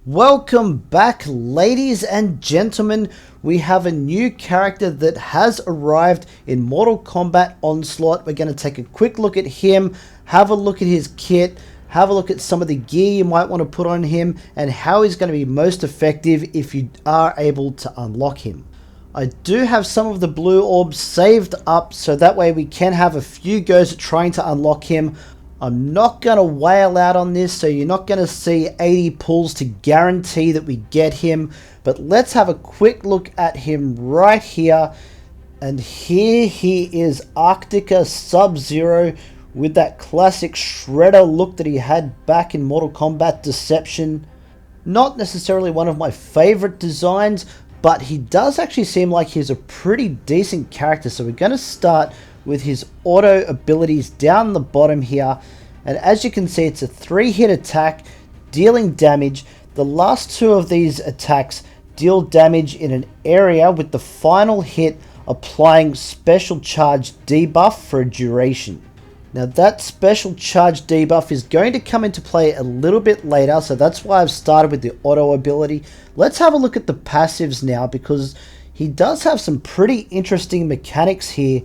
Welcome back, ladies and gentlemen. We have a new character that has arrived in Mortal Kombat Onslaught. We're going to take a quick look at him, have a look at his kit, have a look at some of the gear you might want to put on him, and how he's going to be most effective if you are able to unlock him. I do have some of the blue orbs saved up, so that way we can have a few goes at trying to unlock him. I'm not going to wail out on this, so you're not going to see 80 pulls to guarantee that we get him. But let's have a quick look at him right here. And here he is, Arctika Sub Zero, with that classic shredder look that he had back in Mortal Kombat Deception. Not necessarily one of my favorite designs, but he does actually seem like he's a pretty decent character. So we're going to start with his auto abilities down the bottom here, and as you can see, it's a 3-hit attack dealing damage. The last two of these attacks deal damage in an area, with the final hit applying special charge debuff for a duration. Now that special charge debuff is going to come into play a little bit later, so that's why I've started with the auto ability. Let's have a look at the passives now, because he does have some pretty interesting mechanics here.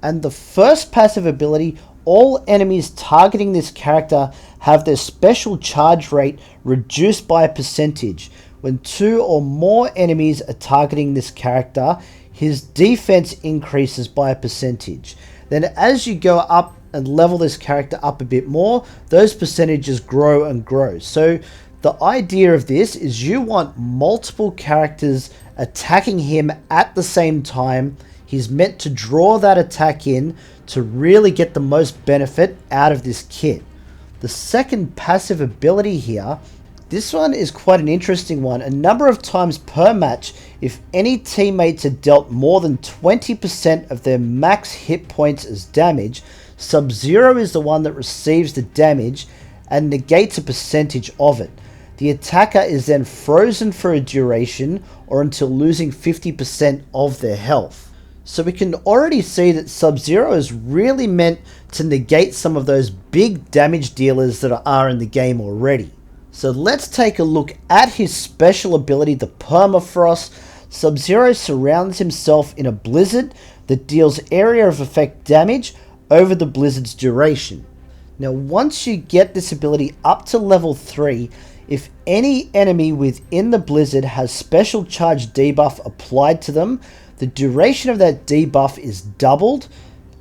And the first passive ability, all enemies targeting this character have their special charge rate reduced by a percentage. When 2 or more enemies are targeting this character, his defense increases by a percentage. Then as you go up and level this character up a bit more, those percentages grow and grow. So the idea of this is you want multiple characters attacking him at the same time. He's meant to draw that attack in to really get the most benefit out of this kit. The second passive ability here, this one is quite an interesting one. A number of times per match, if any teammates are dealt more than 20% of their max hit points as damage, Sub-Zero is the one that receives the damage and negates a percentage of it. The attacker is then frozen for a duration or until losing 50% of their health. So we can already see that Sub-Zero is really meant to negate some of those big damage dealers that are in the game already. So let's take a look at his special ability, the Permafrost. Sub-Zero surrounds himself in a blizzard that deals area of effect damage over the blizzard's duration. Now once you get this ability up to level 3, if any enemy within the blizzard has special charge debuff applied to them, the duration of that debuff is doubled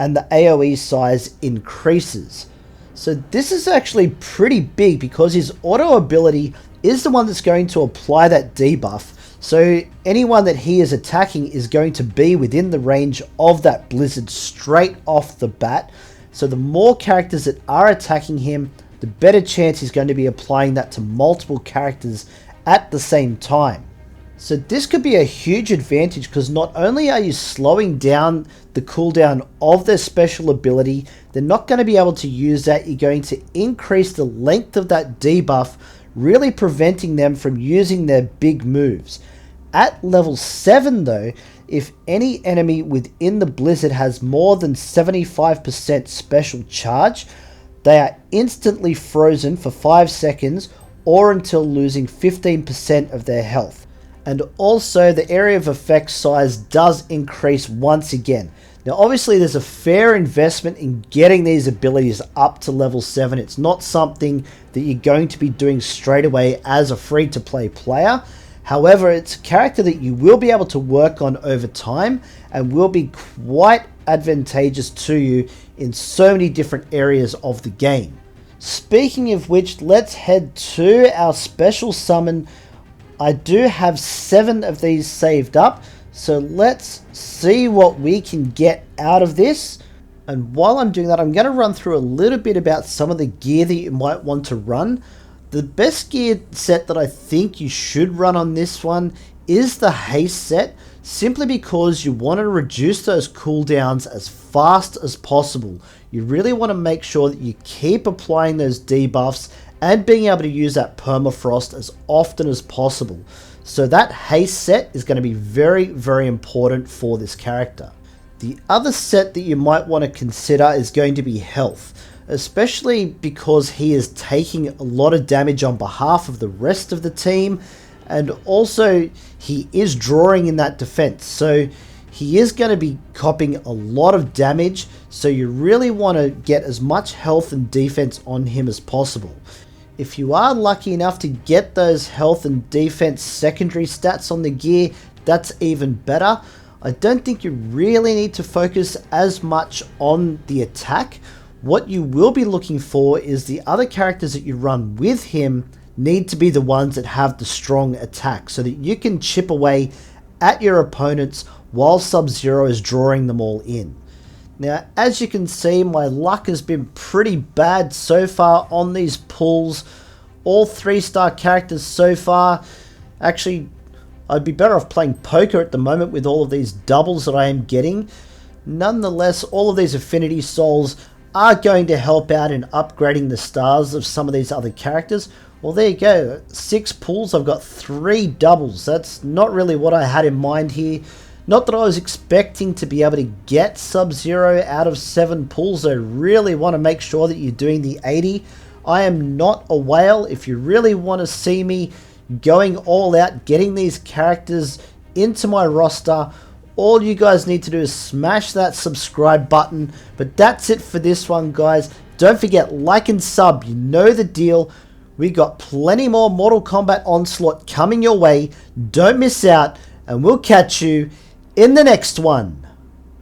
and the AoE size increases. So this is actually pretty big, because his auto ability is the one that's going to apply that debuff. So anyone that he is attacking is going to be within the range of that blizzard straight off the bat. So the more characters that are attacking him, the better chance he's going to be applying that to multiple characters at the same time. So this could be a huge advantage, because not only are you slowing down the cooldown of their special ability, they're not going to be able to use that. You're going to increase the length of that debuff, really preventing them from using their big moves. At level 7 though, if any enemy within the blizzard has more than 75% special charge, they are instantly frozen for 5 seconds or until losing 15% of their health. And also the area of effect size does increase once again. Now obviously there's a fair investment in getting these abilities up to level 7. It's not something that you're going to be doing straight away as a free-to-play player. However, it's a character that you will be able to work on over time and will be quite advantageous to you in so many different areas of the game. Speaking of which, let's head to our special summon. I do have 7 of these saved up, so let's see what we can get out of this. And while I'm doing that, I'm going to run through a little bit about some of the gear that you might want to run. The best gear set that I think you should run on this one is the haste set, simply because you want to reduce those cooldowns as fast as possible. You really want to make sure that you keep applying those debuffs and being able to use that Permafrost as often as possible. So that haste set is going to be very, very important for this character. The other set that you might want to consider is going to be health. especially because he is taking a lot of damage on behalf of the rest of the team, and also he is drawing in that defense, so he is going to be copping a lot of damage, so you really want to get as much health and defense on him as possible. If you are lucky enough to get those health and defense secondary stats on the gear, that's even better. I don't think you really need to focus as much on the attack. What you will be looking for is the other characters that you run with him need to be the ones that have the strong attack, so that you can chip away at your opponents while Sub-Zero is drawing them all in. Now, as you can see, my luck has been pretty bad so far on these pulls. All 3-star characters so far. Actually, I'd be better off playing poker at the moment with all of these doubles that I am getting. Nonetheless, all of these affinity souls are going to help out in upgrading the stars of some of these other characters. Well, there you go. 6 pulls, I've got 3 doubles. That's not really what I had in mind here. Not that I was expecting to be able to get Sub-Zero out of 7 pulls. I really want to make sure that you're doing the 80. I am not a whale. If you really want to see me going all out, getting these characters into my roster, all you guys need to do is smash that subscribe button. But that's it for this one, guys. Don't forget, like and sub. You know the deal. We got plenty more Mortal Kombat Onslaught coming your way. Don't miss out, and we'll catch you in the next one.